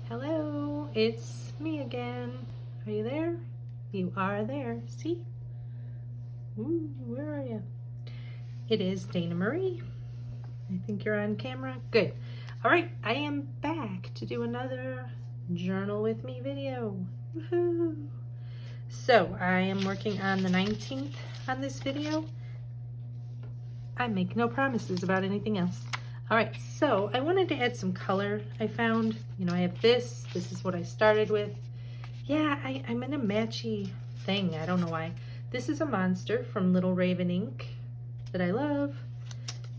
Hello, it's me again. Are you there? You are there. See? Ooh, where are you? It is Dana Marie. I think you're on camera. Good. All right, I am back to do another journal with me video. Woohoo! So I am working on the 19th on this video. I make no promises about anything else. All right, so I wanted to add some color. I found, I have this is what I started with. Yeah, I'm in a matchy thing, I don't know why. This is a monster from Little Raven ink that I love.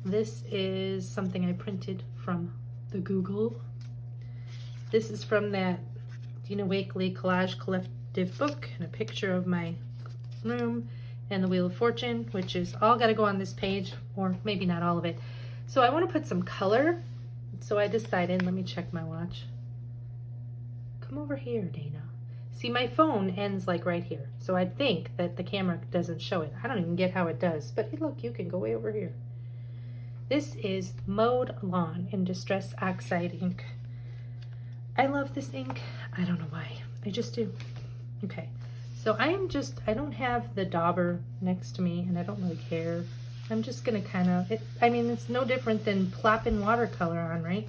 This is something I printed from the Google. This is from that Dina Wakley Collage Collective book, and a picture of my room, and the Wheel of Fortune, which is all gotta go on this page, or maybe not all of it. So I want to put some color, so I decided, let me check my watch. Come over here, Dana. See, my phone ends like right here, so I think that the camera doesn't show it. I don't even get how it does, but hey, look, you can go way over here. This is Mowed Lawn in Distress Oxide ink. I love this ink. I don't know why. I just do. Okay, so I don't have the dauber next to me, and I don't really care. I'm just gonna it's no different than plopping watercolor on, right?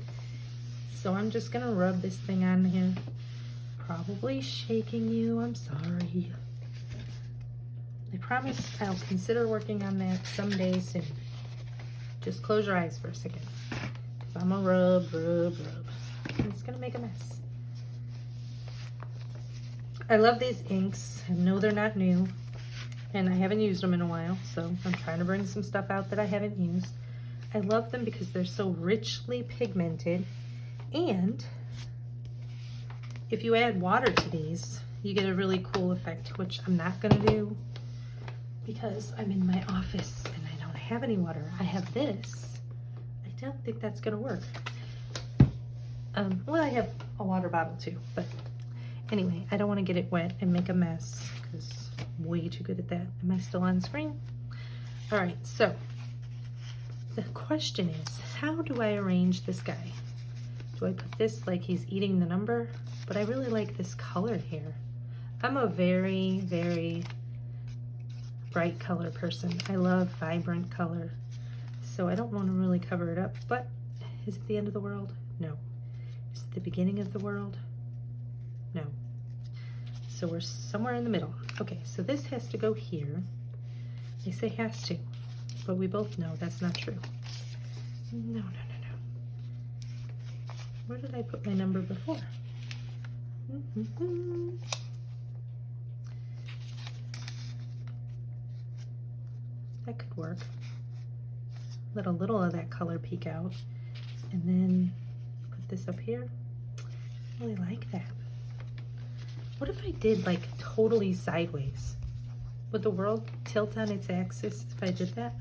So I'm just gonna rub this thing on here. Probably shaking you, I'm sorry. I promise I'll consider working on that someday soon. Just close your eyes for a second. Cause I'm gonna rub. It's gonna make a mess. I love these inks. I know they're not new, and I haven't used them in a while, so I'm trying to bring some stuff out that I haven't used. I love them because they're so richly pigmented, and if you add water to these, you get a really cool effect, which I'm not gonna do because I'm in my office and I don't have any water. I have this. I don't think that's gonna work. Well, I have a water bottle too, but anyway, I don't wanna get it wet and make a mess because I'm way too good at that. Am I still on screen? All right, so the question is, how do I arrange this guy? Do I put this like he's eating the number? But I really like this color here. I'm a very, very bright color person. I love vibrant color. So I don't want to really cover it up, but is it the end of the world? No. Is it the beginning of the world? No. So we're somewhere in the middle. Okay, so this has to go here. They say has to, but we both know that's not true. No. Where did I put my number before? That could work. Let a little of that color peek out, and then put this up here. I really like that. What if I did like totally sideways? Would the world tilt on its axis if I did that?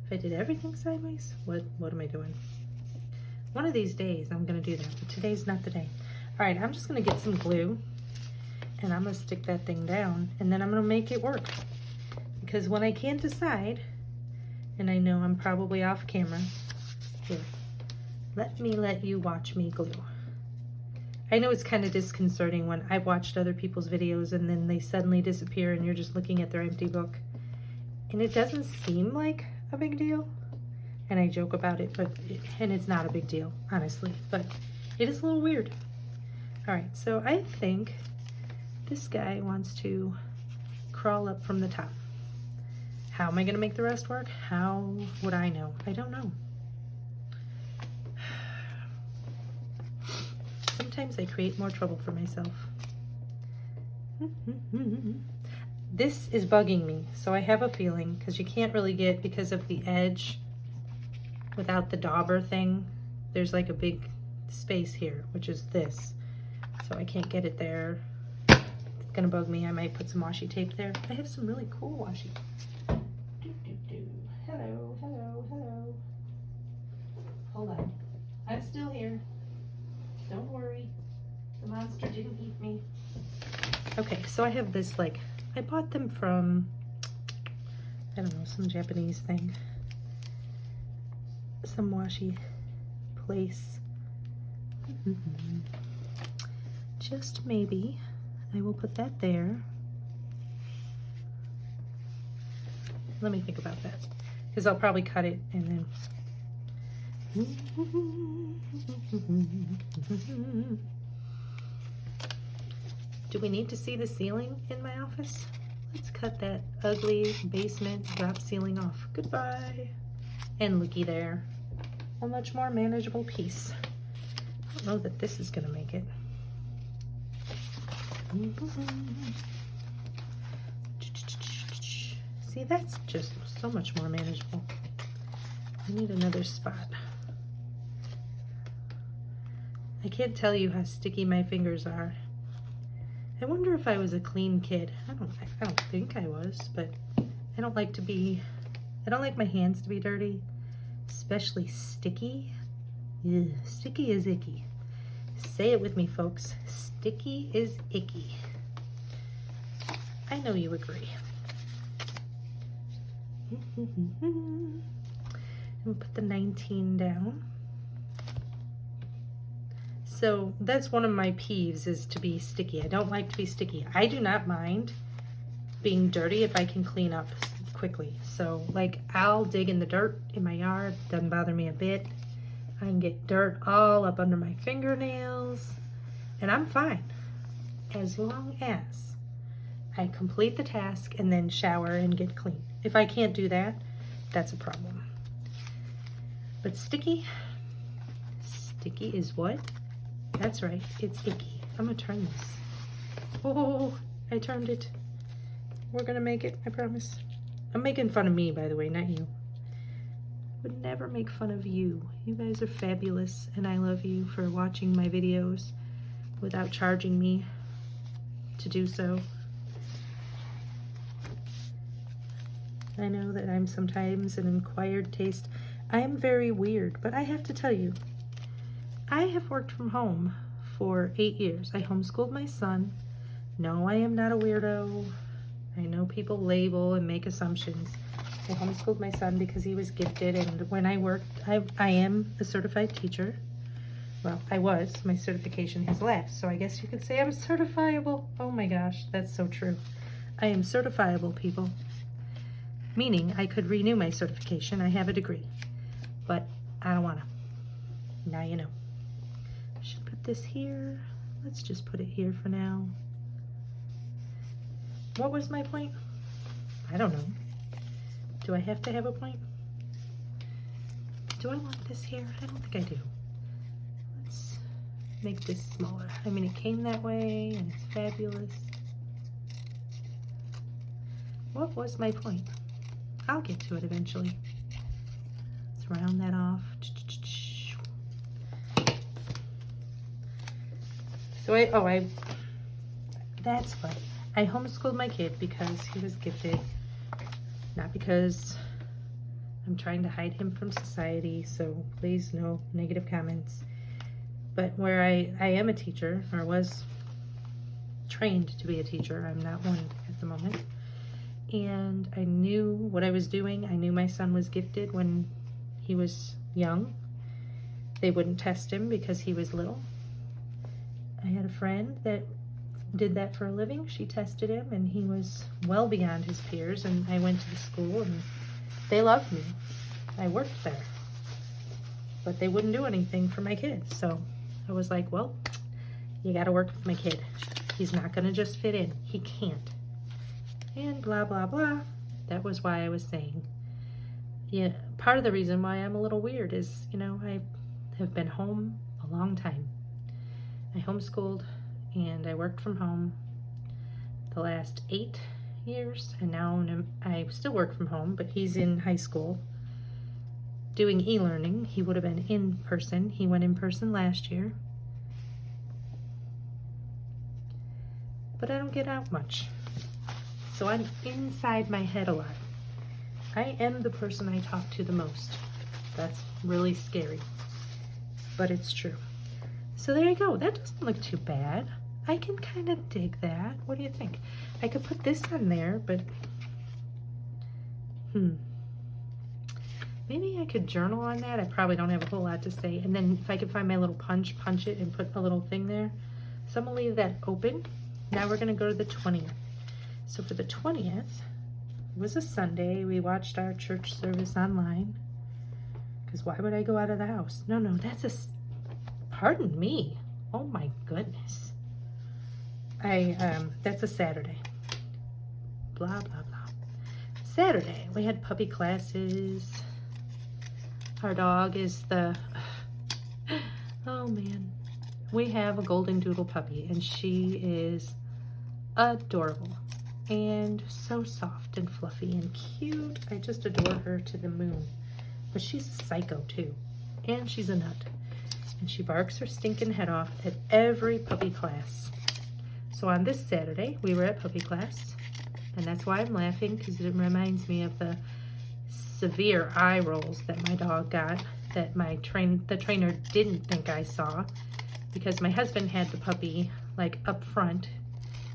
If I did everything sideways? What am I doing? One of these days I'm gonna do that, but today's not the day. All right, I'm just gonna get some glue and I'm gonna stick that thing down, and then I'm gonna make it work. Because when I can't decide, and I know I'm probably off camera, here, let you watch me glue. I know it's kind of disconcerting when I've watched other people's videos and then they suddenly disappear and you're just looking at their empty book. And it doesn't seem like a big deal. And I joke about it, and it's not a big deal, honestly, but it is a little weird. All right, so I think this guy wants to crawl up from the top. How am I gonna make the rest work? How would I know? I don't know. Sometimes I create more trouble for myself. This is bugging me, so I have a feeling, because you can't really get, because of the edge, without the dauber thing, there's like a big space here, which is this. So I can't get it there. It's gonna bug me. I might put some washi tape there. I have some really cool washi. Hello. Hold on. I'm still here. Don't worry. The monster didn't eat me. Okay, so I have this, like, I bought them from, I don't know, some Japanese thing. Some washi place. Just maybe I will put that there. Let me think about that, because I'll probably cut it and then. Do we need to see the ceiling in my office? Let's cut that ugly basement drop ceiling off. Goodbye. And looky there, a much more manageable piece. I don't know that this is gonna make it. See, that's just so much more manageable. I need another spot. I can't tell you how sticky my fingers are. I wonder if I was a clean kid. I don't think I was, but I don't like my hands to be dirty, especially sticky. Ugh, sticky is icky. Say it with me, folks. Sticky is icky. I know you agree. And we'll put the 19 down. So that's one of my peeves, is to be sticky. I don't like to be sticky. I do not mind being dirty if I can clean up quickly. So like, I'll dig in the dirt in my yard, doesn't bother me a bit. I can get dirt all up under my fingernails and I'm fine, as long as I complete the task and then shower and get clean. If I can't do that, that's a problem. But sticky is what? That's right, it's icky. I'm gonna turn this. Oh, I turned it. We're gonna make it, I promise. I'm making fun of me, by the way, not you. Would never make fun of you. You guys are fabulous, and I love you for watching my videos without charging me to do so. I know that I'm sometimes an acquired taste. I am very weird, but I have to tell you, I have worked from home for 8 years. I homeschooled my son. No, I am not a weirdo. I know people label and make assumptions. I homeschooled my son because he was gifted, and when I worked, I am a certified teacher. Well, I was. My certification has lapsed, so I guess you could say I'm certifiable. Oh my gosh, that's so true. I am certifiable, people. Meaning I could renew my certification. I have a degree, but I don't want to. Now you know. I should put this here. Let's just put it here for now. What was my point? I don't know. Do I have to have a point? Do I want this here? I don't think I do. Let's make this smaller. I mean, it came that way and it's fabulous. What was my point? I'll get to it eventually. Let's round that off. So that's what. I homeschooled my kid because he was gifted, not because I'm trying to hide him from society, so please no negative comments. But where I am a teacher, or was trained to be a teacher, I'm not one at the moment, and I knew what I was doing. I knew my son was gifted when he was young. They wouldn't test him because he was little. I had a friend that did that for a living. She tested him and he was well beyond his peers, and I went to the school and they loved me. I worked there, but they wouldn't do anything for my kid. So I was like, well, you got to work with my kid. He's not going to just fit in. He can't. And blah, blah, blah. That was why I was saying, yeah, part of the reason why I'm a little weird is, you know, I have been home a long time. I homeschooled and I worked from home the last 8 years, and now I still work from home, but he's in high school doing e-learning. He would have been in person. He went in person last year. But I don't get out much. So I'm inside my head a lot. I am the person I talk to the most. That's really scary, but it's true. So there you go. That doesn't look too bad. I can kind of dig that. What do you think? I could put this on there, but maybe maybe I could journal on that. I probably don't have a whole lot to say. And then if I could find my little punch it and put a little thing there. So I'm gonna leave that open. Now we're gonna go to the 20th. So for the 20th, it was a Sunday. We watched our church service online. Because why would I go out of the house? No, that's pardon me. Oh my goodness. That's a Saturday. Blah, blah, blah. Saturday, we had puppy classes. Our dog is oh man. We have a golden doodle puppy and she is adorable and so soft and fluffy and cute. I just adore her to the moon. But she's a psycho too, and she's a nut. And she barks her stinking head off at every puppy class. So on this Saturday, we were at puppy class, and that's why I'm laughing, because it reminds me of the severe eye rolls that my dog got that the trainer didn't think I saw, because my husband had the puppy like up front,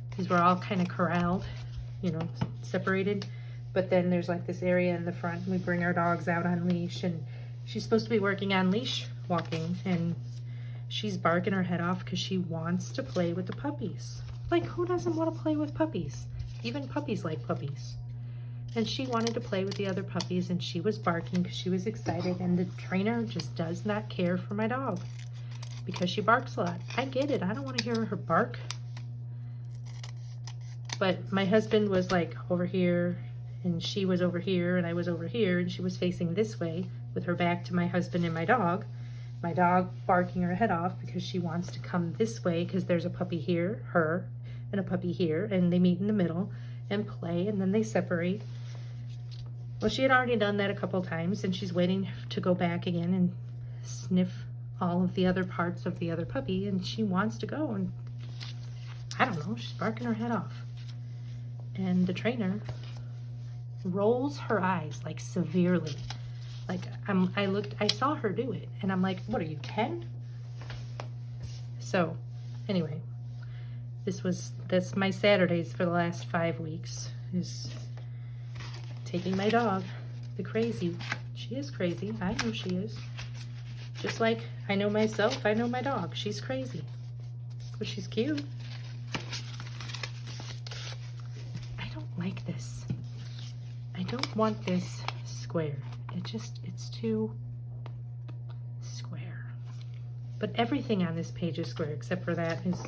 because we're all kind of corralled, you know, separated. But then there's like this area in the front, and we bring our dogs out on leash, and she's supposed to be working on leash walking, and she's barking her head off because she wants to play with the puppies. Like, who doesn't want to play with puppies? Even puppies like puppies. And she wanted to play with the other puppies, and she was barking because she was excited, and the trainer just does not care for my dog because she barks a lot. I get it. I don't want to hear her bark. But my husband was like over here, and she was over here, and I was over here, and she was facing this way with her back to my husband and my dog barking her head off because she wants to come this way because there's a puppy here, her, and a puppy here, and they meet in the middle and play, and then they separate. Well, she had already done that a couple times, and she's waiting to go back again and sniff all of the other parts of the other puppy, and she wants to go, and I don't know, she's barking her head off. And the trainer rolls her eyes like severely. Like I saw her do it, and I'm like, what are you, 10? So anyway, that's my Saturdays for the last 5 weeks, is taking my dog, the crazy. She is crazy, I know she is. Just like I know myself, I know my dog. She's crazy, but she's cute. I don't like this. I don't want this square. It's too square. But everything on this page is square, except for that is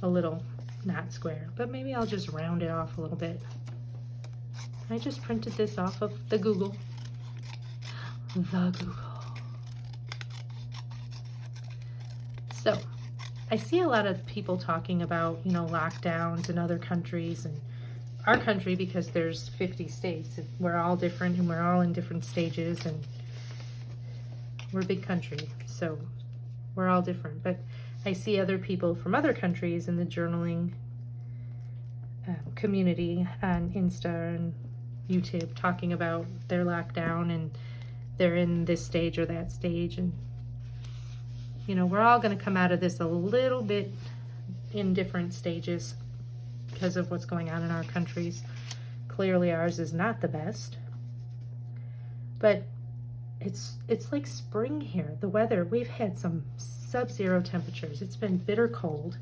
a little not square. But maybe I'll just round it off a little bit. I just printed this off of the Google. So, I see a lot of people talking about, you know, lockdowns in other countries, and our country, because there's 50 states, and we're all different, and we're all in different stages, and we're a big country, so we're all different. But I see other people from other countries in the journaling community on Insta and YouTube talking about their lockdown, and they're in this stage or that stage, and you know, we're all going to come out of this a little bit in different stages because of what's going on in our countries. Clearly ours is not the best, but it's like spring here. The weather, we've had some sub-zero temperatures. It's been bitter cold.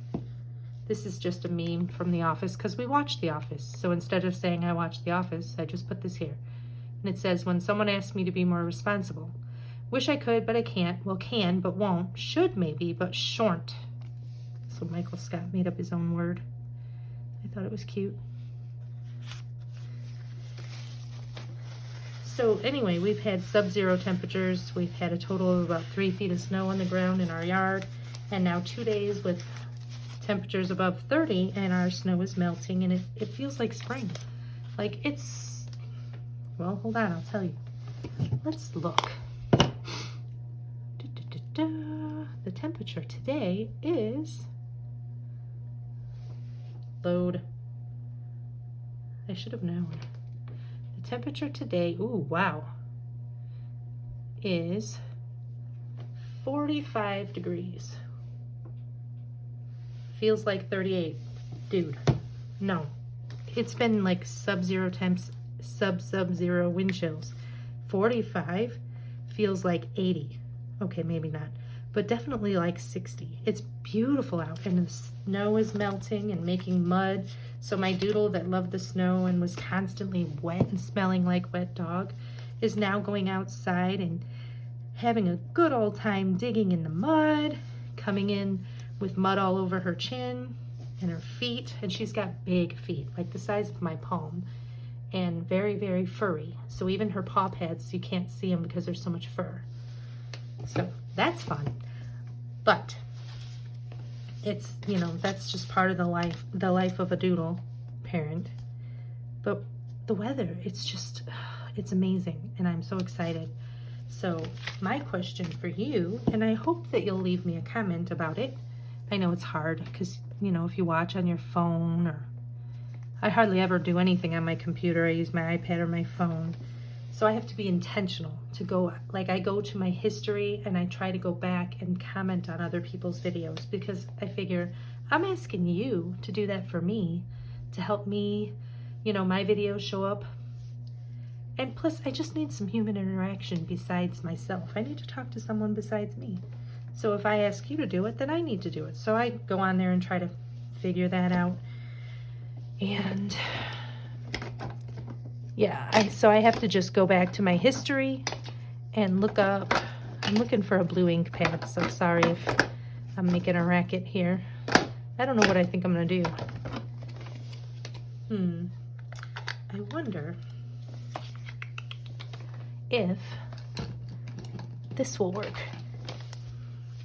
This is just a meme from The Office because we watch The Office. So instead of saying I watch The Office, I just put this here. And it says, when someone asks me to be more responsible, wish I could, but I can't. Well, can, but won't. Should, maybe, but shorn't. So Michael Scott made up his own word. I thought it was cute. So anyway, we've had sub-zero temperatures. We've had a total of about 3 feet of snow on the ground in our yard. And now 2 days with temperatures above 30, and our snow is melting, and it feels like spring. Like it's, well, hold on, I'll tell you. Let's look. The temperature today is, load, I should have known. The temperature today, ooh, wow, is 45 degrees. Feels like 38. Dude, no. It's been like sub-zero temps, sub-zero wind chills 45 feels like 80. Okay, maybe not, but definitely like 60. It's beautiful out, and the snow is melting and making mud. So my doodle that loved the snow and was constantly wet and smelling like wet dog is now going outside and having a good old time digging in the mud, coming in with mud all over her chin and her feet. And she's got big feet, like the size of my palm, and very, very furry. So even her paw pads, you can't see them because there's so much fur. So that's fun. But it's, you know, that's just part of the life of a doodle parent. But the weather, it's just, it's amazing, and I'm so excited. So my question for you, and I hope that you'll leave me a comment about it. I know it's hard because, you know, if you watch on your phone, or I hardly ever do anything on my computer. I use my iPad or my phone. So I have to be intentional to go, like I go to my history and I try to go back and comment on other people's videos, because I figure I'm asking you to do that for me, to help me, you know, my videos show up. And plus, I just need some human interaction besides myself. I need to talk to someone besides me. So if I ask you to do it, then I need to do it. So I go on there and try to figure that out. And yeah, so I have to just go back to my history and look up. I'm looking for a blue ink pad, so sorry if I'm making a racket here. I don't know what I think I'm gonna do. I wonder if this will work.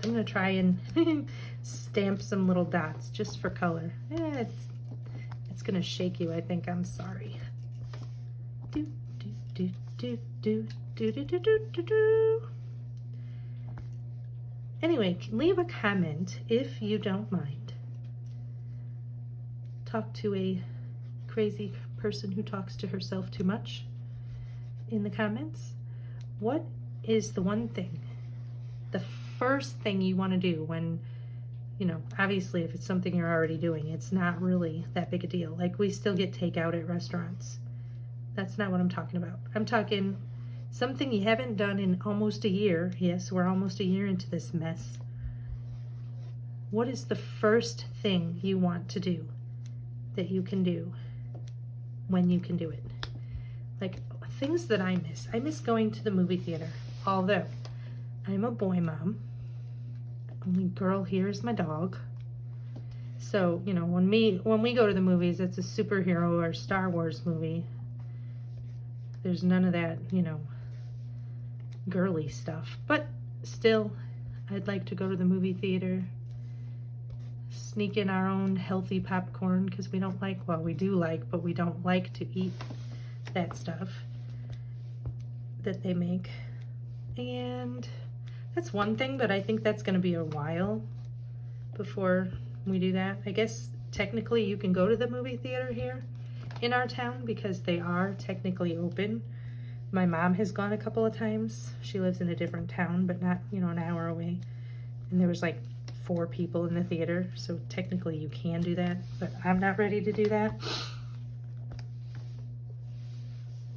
I'm gonna try and stamp some little dots just for color. It's gonna shake you, I think. I'm sorry. Do do do do do do do do do do. Anyway, leave a comment if you don't mind. Talk to a crazy person who talks to herself too much in the comments. What is the one thing, the first thing you want to do when, you know, obviously if it's something you're already doing, it's not really that big a deal. Like, we still get takeout at restaurants. That's not what I'm talking about. I'm talking something you haven't done in almost a year. Yes, we're almost a year into this mess. What is the first thing you want to do that you can do when you can do it? Like, things that I miss. I miss going to the movie theater, although I'm a boy mom. Only girl here is my dog. So, you know, when we go to the movies, it's a superhero or Star Wars movie. There's none of that, you know, girly stuff. But still, I'd like to go to the movie theater, sneak in our own healthy popcorn, because we don't like, well, we do like, but we don't like to eat that stuff that they make. And that's one thing, but I think that's going to be a while before we do that. I guess technically you can go to the movie theater here in our town because they are technically open. My mom has gone a couple of times. She lives in a different town, but not, you know, an hour away. And there was like 4 people in the theater, so technically you can do that, but I'm not ready to do that.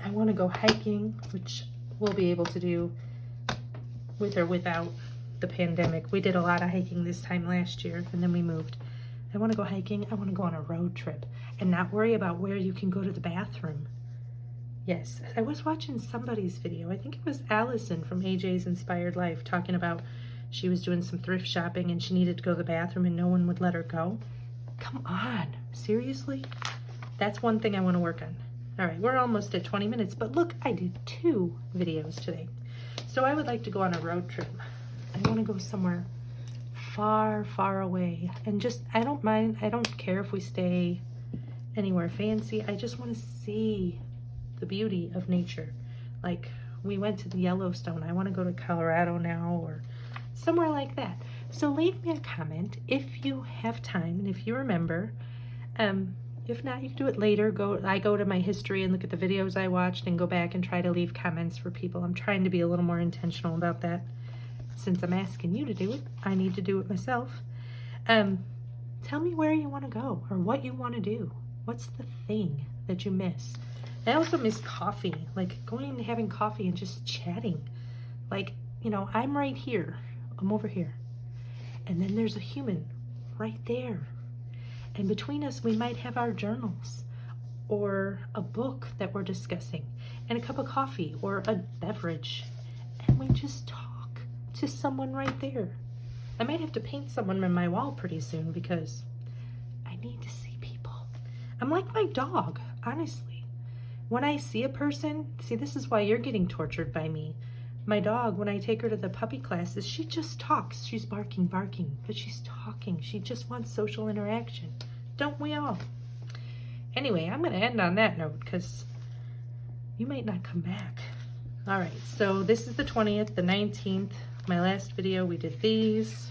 I want to go hiking, which we'll be able to do with or without the pandemic. We did a lot of hiking this time last year, and then we moved. I want to go hiking. I want to go on a road trip and not worry about where you can go to the bathroom. Yes, I was watching somebody's video. I think it was Allison from AJ's Inspired Life talking about she was doing some thrift shopping and she needed to go to the bathroom and no one would let her go. Come on, seriously? That's one thing I want to work on. All right, we're almost at 20 minutes, but look, I did 2 videos today. So I would like to go on a road trip. I want to go somewhere far, far away. And just, I don't mind, I don't care if we stay anywhere fancy. I just want to see the beauty of nature. Like, we went to the Yellowstone. I want to go to Colorado now, or somewhere like that. So leave me a comment if you have time and if you remember. If not, you can do it later. I go to my history and look at the videos I watched and go back and try to leave comments for people. I'm trying to be a little more intentional about that. Since I'm asking you to do it, I need to do it myself. Tell me where you want to go or what you want to do. What's the thing that you miss? I also miss coffee, like going and having coffee and just chatting. Like, you know, I'm right here, I'm over here, and then there's a human right there. And between us, we might have our journals or a book that we're discussing and a cup of coffee or a beverage. And we just talk to someone right there. I might have to paint someone on my wall pretty soon because I need to see people. I'm like my dog, honestly. When I see a person, see, this is why you're getting tortured by me. My dog, when I take her to the puppy classes, she just talks. She's barking, but she's talking. She just wants social interaction. Don't we all? Anyway, I'm going to end on that note because you might not come back. All right, so this is the 20th, the 19th. My last video, we did these.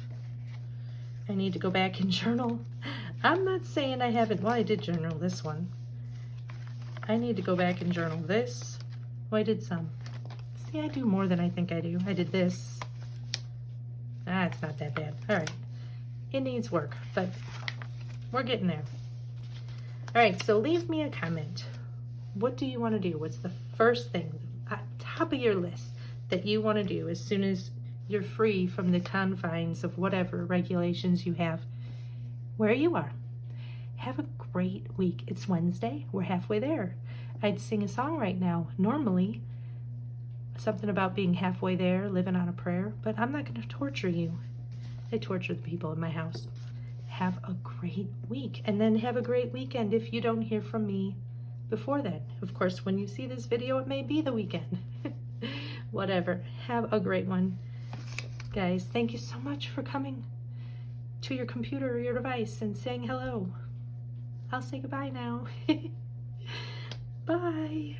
I need to go back and journal. I'm not saying I haven't. Well, I did journal this one. I need to go back and journal this. Oh, I did some. See, I do more than I think I do. I did this. It's not that bad. All right. It needs work, but we're getting there. All right, so leave me a comment. What do you want to do? What's the first thing at top of your list that you want to do as soon as you're free from the confines of whatever regulations you have where you are? Have a great week. It's Wednesday. We're halfway there. I'd sing a song right now. Normally, something about being halfway there, living on a prayer, but I'm not going to torture you. I torture the people in my house. Have a great week, and then have a great weekend if you don't hear from me before then. Of course, when you see this video, it may be the weekend. Whatever. Have a great one. Guys, thank you so much for coming to your computer or your device and saying hello. I'll say goodbye now. Bye.